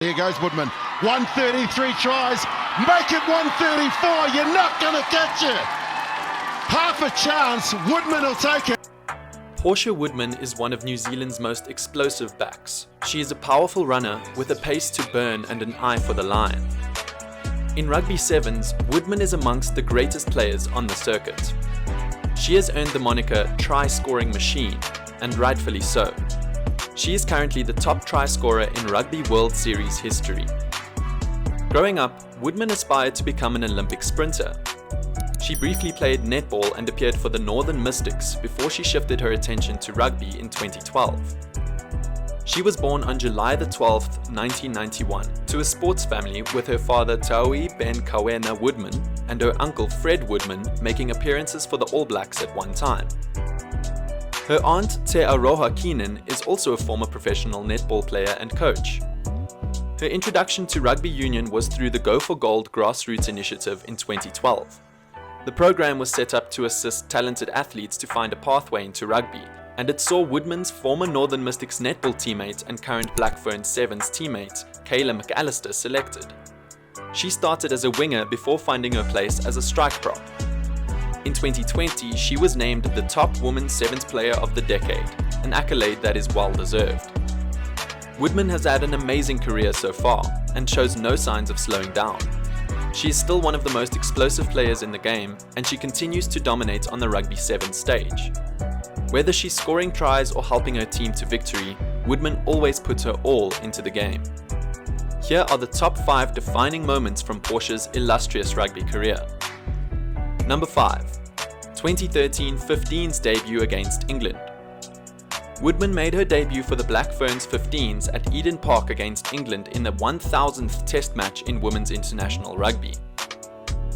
Here goes Woodman. 133 tries. Make it 134. You're not going to catch it. Half a chance. Woodman will take it. Portia Woodman is one of New Zealand's most explosive backs. She is a powerful runner with a pace to burn and an eye for the line. In Rugby Sevens, Woodman is amongst the greatest players on the circuit. She has earned the moniker try-scoring machine, and rightfully so. She is currently the top try scorer in Rugby World Series history. Growing up, Woodman aspired to become an Olympic sprinter. She briefly played netball and appeared for the Northern Mystics before she shifted her attention to rugby in 2012. She was born on July the 12th, 1991, to a sports family with her father Taui Ben Kawena Woodman and her uncle Fred Woodman making appearances for the All Blacks at one time. Her aunt Te Aroha Keenan is also a former professional netball player and coach. Her introduction to rugby union was through the Go for Gold grassroots initiative in 2012. The program was set up to assist talented athletes to find a pathway into rugby, and it saw Woodman's former Northern Mystics netball teammate and current Black Ferns Sevens teammate, Kayla McAllister, selected. She started as a winger before finding her place as a strike prop. In 2020, she was named the top Women's Sevens Player of the Decade, an accolade that is well deserved. Woodman has had an amazing career so far, and shows no signs of slowing down. She is still one of the most explosive players in the game, and she continues to dominate on the Rugby Sevens stage. Whether she's scoring tries or helping her team to victory, Woodman always puts her all into the game. Here are the top 5 defining moments from Portia's illustrious rugby career. Number 5. 2013-15's debut against England. Woodman made her debut for the Black Ferns 15s at Eden Park against England in the 1000th Test match in women's international rugby.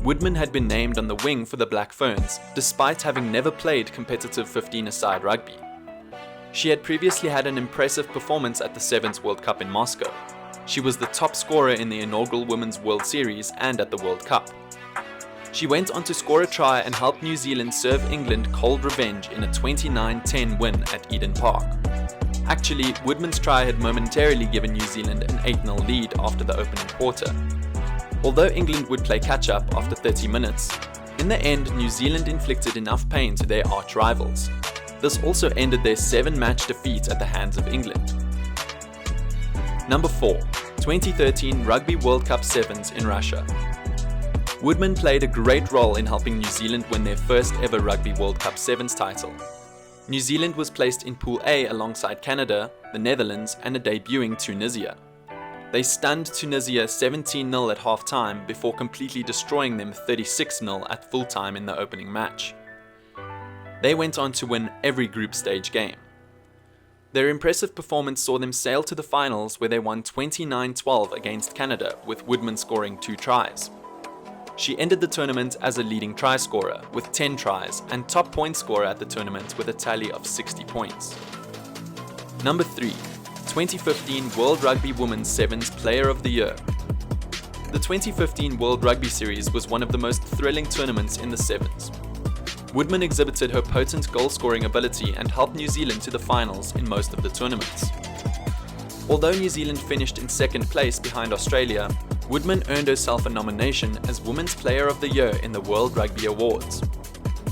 Woodman had been named on the wing for the Black Ferns, despite having never played competitive 15-a-side rugby. She had previously had an impressive performance at the Sevens World Cup in Moscow. She was the top scorer in the inaugural Women's World Series and at the World Cup. She went on to score a try and help New Zealand serve England cold revenge in a 29-10 win at Eden Park. Actually, Woodman's try had momentarily given New Zealand an 8-0 lead after the opening quarter. Although England would play catch-up after 30 minutes, in the end New Zealand inflicted enough pain to their arch-rivals. This also ended their 7-match defeat at the hands of England. Number 4. 2013 Rugby World Cup Sevens in Russia. Woodman played a great role in helping New Zealand win their first ever Rugby World Cup Sevens title. New Zealand was placed in Pool A alongside Canada, the Netherlands and a debuting Tunisia. They stunned Tunisia 17-0 at half-time before completely destroying them 36-0 at full-time in the opening match. They went on to win every group stage game. Their impressive performance saw them sail to the finals where they won 29-12 against Canada, with Woodman scoring 2 tries. She ended the tournament as a leading try scorer with 10 tries and top point scorer at the tournament with a tally of 60 points. Number 3. 2015 World Rugby Women's Sevens Player of the Year. The 2015 World Rugby Series was one of the most thrilling tournaments in the Sevens. Woodman exhibited her potent goal-scoring ability and helped New Zealand to the finals in most of the tournaments. Although New Zealand finished in second place behind Australia, Woodman earned herself a nomination as Women's Player of the Year in the World Rugby Awards.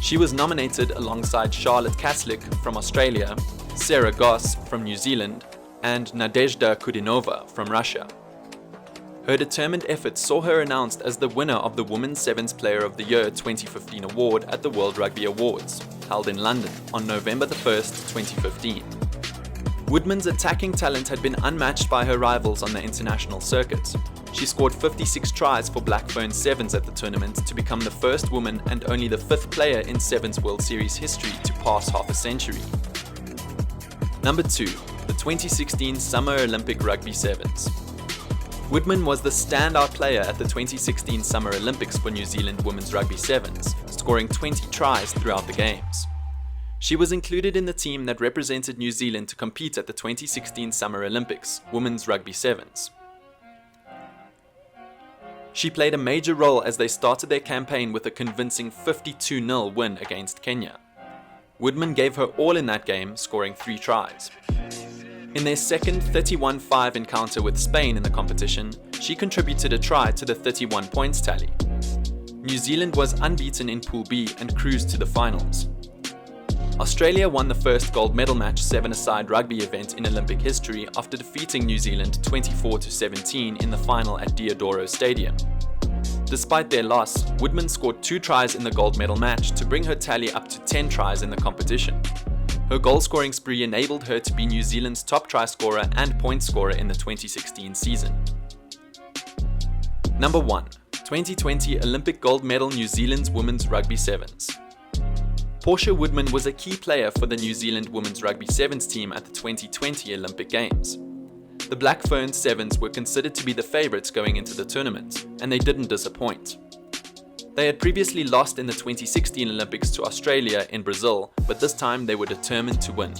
She was nominated alongside Charlotte Kaslik from Australia, Sarah Goss from New Zealand, and Nadezhda Kudinova from Russia. Her determined efforts saw her announced as the winner of the Women's Sevens Player of the Year 2015 award at the World Rugby Awards, held in London on November 1st, 2015. Woodman's attacking talent had been unmatched by her rivals on the international circuit. She scored 56 tries for Black Ferns Sevens at the tournament to become the first woman and only the 5th player in Sevens World Series history to pass half a century. Number 2. The 2016 Summer Olympic Rugby Sevens. Woodman was the standout player at the 2016 Summer Olympics for New Zealand Women's Rugby Sevens, scoring 20 tries throughout the games. She was included in the team that represented New Zealand to compete at the 2016 Summer Olympics Women's Rugby Sevens. She played a major role as they started their campaign with a convincing 52-0 win against Kenya. Woodman gave her all in that game, scoring 3 tries. In their second 31-5 encounter with Spain in the competition, she contributed a try to the 31 points tally. New Zealand was unbeaten in Pool B and cruised to the finals. Australia won the first gold medal match 7-a-side rugby event in Olympic history after defeating New Zealand 24-17 in the final at Diodoro Stadium. Despite their loss, Woodman scored 2 tries in the gold medal match to bring her tally up to 10 tries in the competition. Her goal-scoring spree enabled her to be New Zealand's top try scorer and point scorer in the 2016 season. Number 1. 2020 Olympic gold medal New Zealand's Women's Rugby Sevens. Portia Woodman was a key player for the New Zealand Women's Rugby Sevens team at the 2020 Olympic Games. The Black Ferns Sevens were considered to be the favourites going into the tournament, and they didn't disappoint. They had previously lost in the 2016 Olympics to Australia in Brazil, but this time they were determined to win.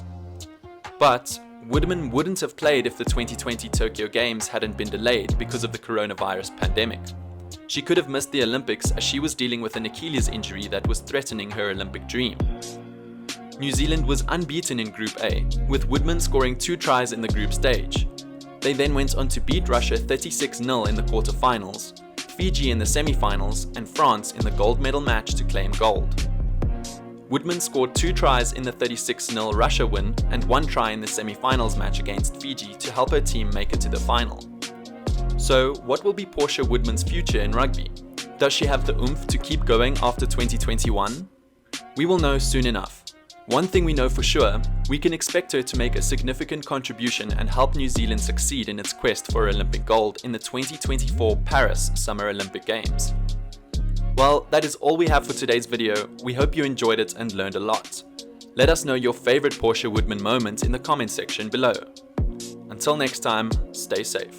But Woodman wouldn't have played if the 2020 Tokyo Games hadn't been delayed because of the coronavirus pandemic. She could have missed the Olympics as she was dealing with an Achilles injury that was threatening her Olympic dream. New Zealand was unbeaten in Group A, with Woodman scoring 2 tries in the group stage. They then went on to beat Russia 36-0 in the quarterfinals, Fiji in the semi-finals, and France in the gold medal match to claim gold. Woodman scored 2 tries in the 36-0 Russia win and 1 try in the semi-finals match against Fiji to help her team make it to the final. So, what will be Portia Woodman's future in rugby? Does she have the oomph to keep going after 2021? We will know soon enough. One thing we know for sure, we can expect her to make a significant contribution and help New Zealand succeed in its quest for Olympic gold in the 2024 Paris Summer Olympic Games. Well, that is all we have for today's video. We hope you enjoyed it and learned a lot. Let us know your favorite Portia Woodman moment in the comment section below. Until next time, stay safe.